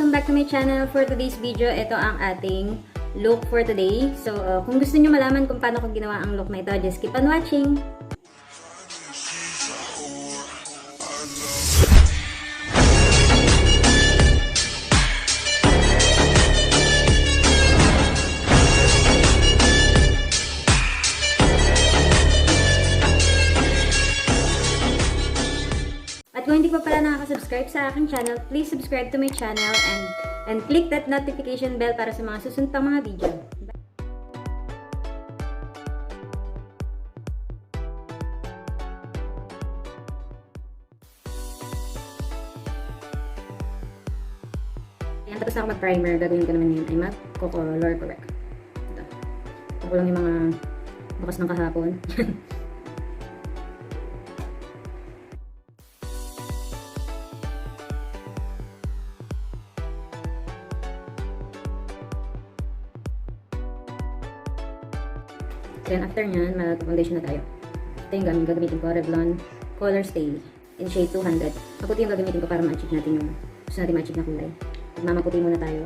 Welcome back to my channel. For today's video, ito ang ating look for today. So, kung gusto nyo malaman kung paano ko ginawa ang look na ito, just keep on watching. At kung hindi pa pala nakaka-subscribe sa aking channel, please subscribe to my channel and click that notification bell para sa mga susunod pang mga video. Ayan, tapos na ako mag-primer. Gagawin ko naman yun ay mag-color correct. Ito. Ako lang yung mga bukas ng kahapon. Then after nyan, mag-foundation na tayo. Ito yung gagamitin ko, Revlon Color Stay in shade 200. Maputi yung gagamitin ko para ma-achieve natin yung gusto natin ma-achieve na kulay. Magmamaputi muna tayo.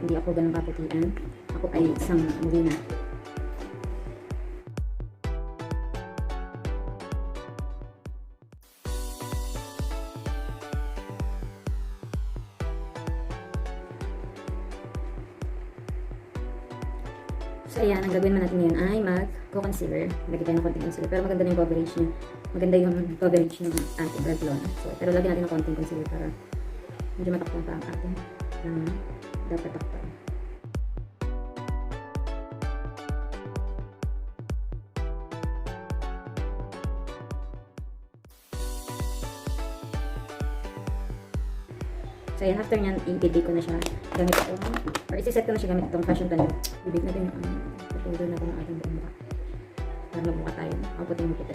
Hindi ako ganun kaputian. Ako ay isang mulina. So ayan, ang gagawin natin ngayon ay mag-concealer. Lagyan tayo ng konting concealer. Pero maganda na yung coverage niya. Maganda yung coverage ng ating Revlon. So, pero lagyan natin ng konting concealer para medyo matakpan pa ang ating dapat takpan. So ayan, after nyan, i-bake ko na siya gamit ito. Or isi-set ko na siya gamit itong fashion plan. I-bake natin yung shoulder natin ng ating buong mukha. Para magmukha tayo. Ang puting-puti.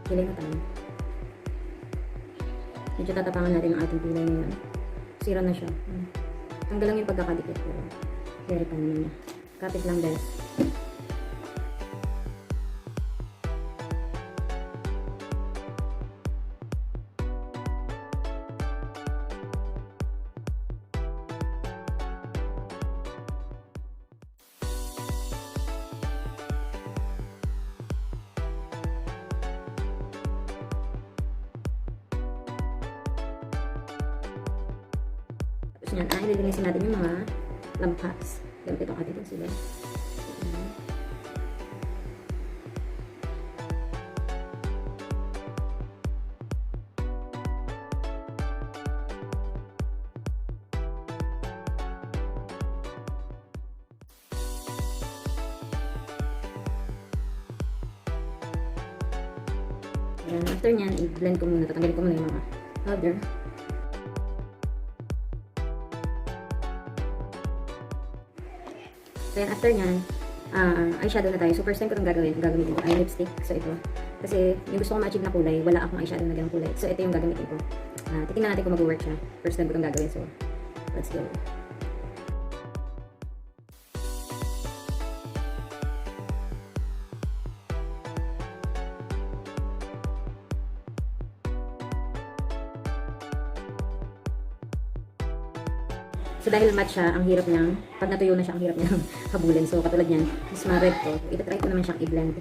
Kilay na tayo. Medyo tatapangan natin ang ating pilay ngayon. Sira na siya. Tanggal lang yung pagkakadikit. Pero very pa naman niya. Kapit lang guys. Yan, ililinisin natin yung mga lampas. Gamit itong ating concealer. Yan, after nyan, i-blend ko muna. Tatanggalin ko muna yung mga powder. So yan, after nyan, eyeshadow na tayo. So first time ko itong gagamitin ko ay lipstick. So ito, kasi yung gusto ko ma-achieve na kulay, wala akong eyeshadow na ganang kulay. So ito yung gagamitin ko. Titingnan natin kung mag-work siya. First time ko itong gagawin. So, let's go. So dahil matte siya, ang hirap niyang, pag natuyo na siya, ang hirap niyang habulin. So katulad niyan, mas ma-red to. Itatry ko naman siyang i-blend.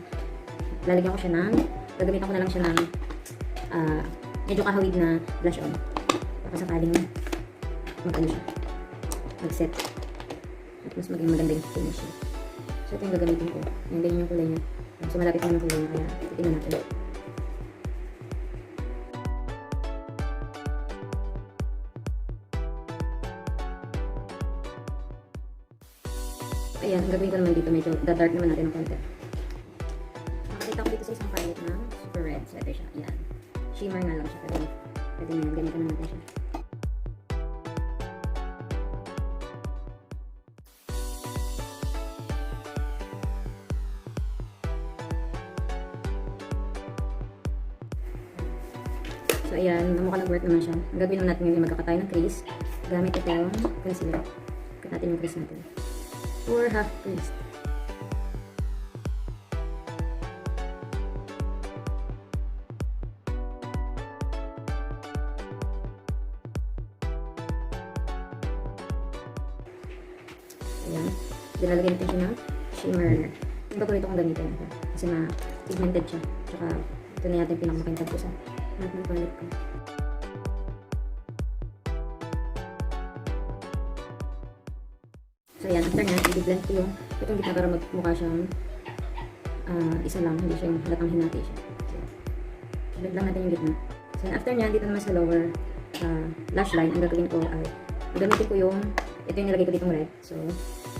Lalagyan ko siya ng, gagamitan ko na lang siya ng medyo kahawig na blush on. Baka sakaling mag-ano siya, mag-set. At mas maging maganda yung finish niya. So ito yung gagamitin ko. Yan, ganyan yung kulay niya. So malapit na yung kulay niya, kaya titignan natin. Ayan, ang gagawin ko naman dito, medyo dark naman natin ng konti. Nakakita ko dito sa isang palette na super red. So, ito siya. Ayan. Shimmer nga lang siya. Pero, pwede na yan. Ganito na natin siya. So, ayan. Namukha nag-work naman siya. Ang gagawin natin ngayon ay magkakatayo ng crease. Gamit ito yung concealer. Cut natin yung crease natin. Or half crease. Ayan. Dinalagyan natin siya ng shimmer. Yung paborito kong gamitin ito. Kasi pigmented siya. Tsaka ito na natin pinakamakintag ko sa matte palette ko. So ayan, after nyan, i-blend ko yung itong gitna para magmukha siyang isa lang, hindi siya yung halatang hinati siya. So, blend lang natin yung gitna. So after nyan, dito naman sa lower lash line, ang gagawin ko ay gamitin ko yung, ito yung nilagay ko ditong red. So,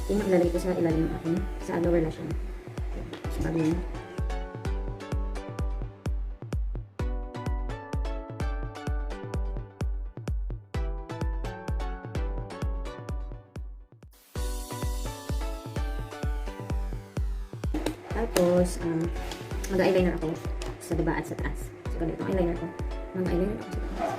yun yung ilalagay ko sa ilalim ng aking, sa lower lash line. So, bago yun. Tapos, mag-eyeliner ako sa baba at sa taas. So, ganito ang eyeliner ko. Mag-eyeliner ako sa taas.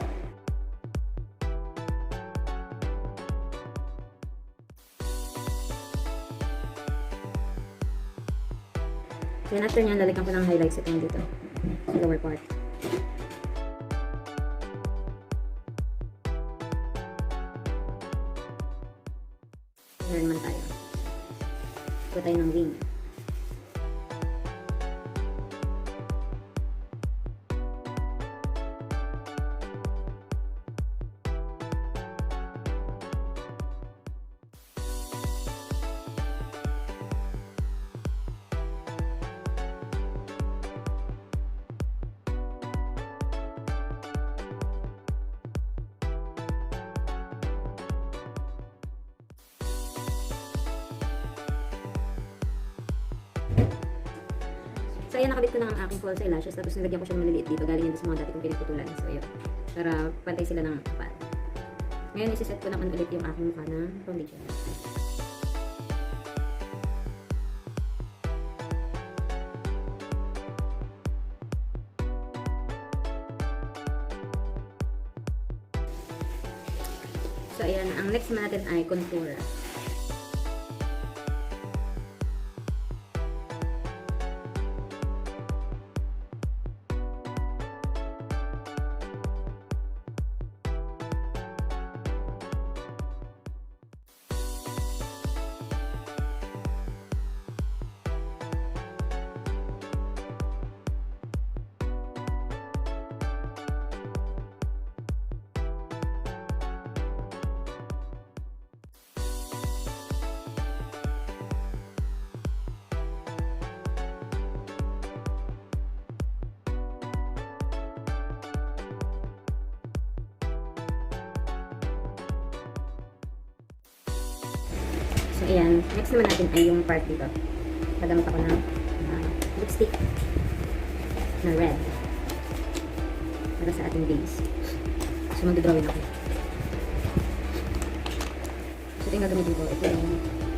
So, after nyan, lalagyan ko ng highlights itong dito. Sa lower part. Meron naman tayo. Ito tayo ng wing. So, ayan, nakabit ko na ang aking false eyelashes. Tapos, nilagyan ko siya maliliit dito. Galing yan sa mga dati kong pinagputulan. So, ayun. Para pantay sila ng kapal. Ngayon, isiset ko naman ulit yung aking mukha ng foundation. So, ayan. Ang next naman natin ay contour. So, ayan. Next naman natin ay yung part dito. Pagamit ako ng lipstick na red para sa ating base. So, mag-drawing ako. So, ito yung gagamitin ko. Ito yung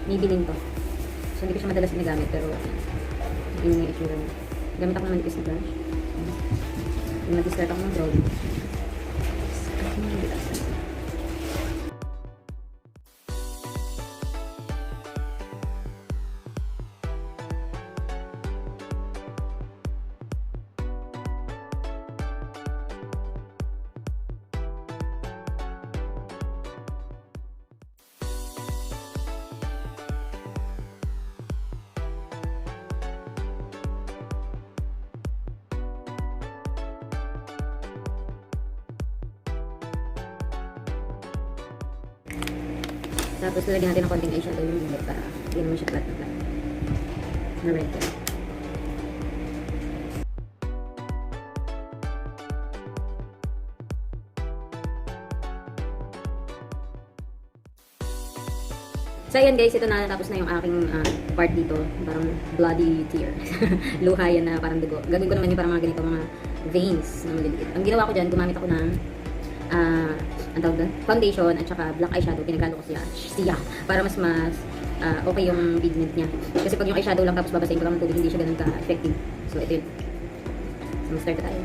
Maybelline to. So, hindi ko siya madalas ginagamit, pero ito yung itsura. Gamit ako ng manipis na brush. Yung mag-start ako ng drawing. Tapos lalagyan natin ng konting eyeshadow yung gilid para hindi naman siya flat na flat. Na red yan. So ayan guys, ito na, tapos na yung aking part dito. Parang bloody tear. Luha yan na parang dugo. Gagawin ko naman yung parang mga ganito mga veins na maliliit. Ang ginawa ko dyan, gumamit ako ng ang tawag doon, foundation at saka black eyeshadow. Pinagalo ko siya para mas okay yung pigment niya. Kasi pag yung eyeshadow lang tapos babasahin ko lang ng tubig, hindi siya ganun ka-effective. So ito yun. So start tayo.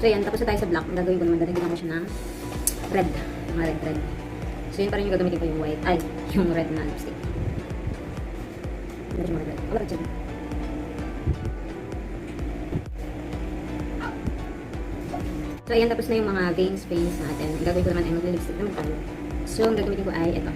So yan, tapos na tayo sa black. Ang gagawin ko naman, dadagyan ko siya ng red. Mga red. So, yun pa rin yung gagamitin ko yung white. Ay, yung red na lipstick. Medyo red. Wala dyan. So, ayan, tapos na yung mga veins natin. Ang gagawin ko naman ay mag-lipstick naman tayo. So, ang gagamitin ko ay ito.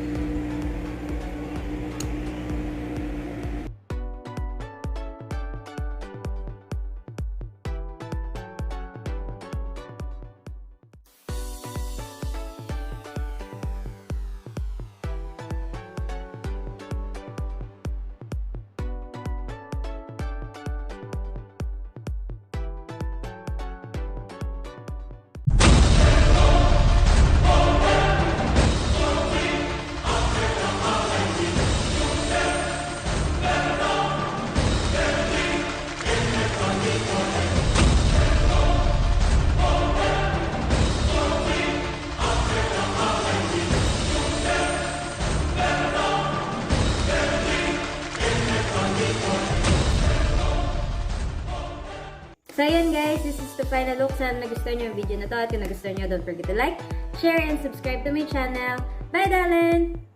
So, ayan guys, this is the final look. Sana nagustuhan nyo yung video na to. At kung nagustuhan nyo, don't forget to like, share, and subscribe to my channel. Bye, Dalen!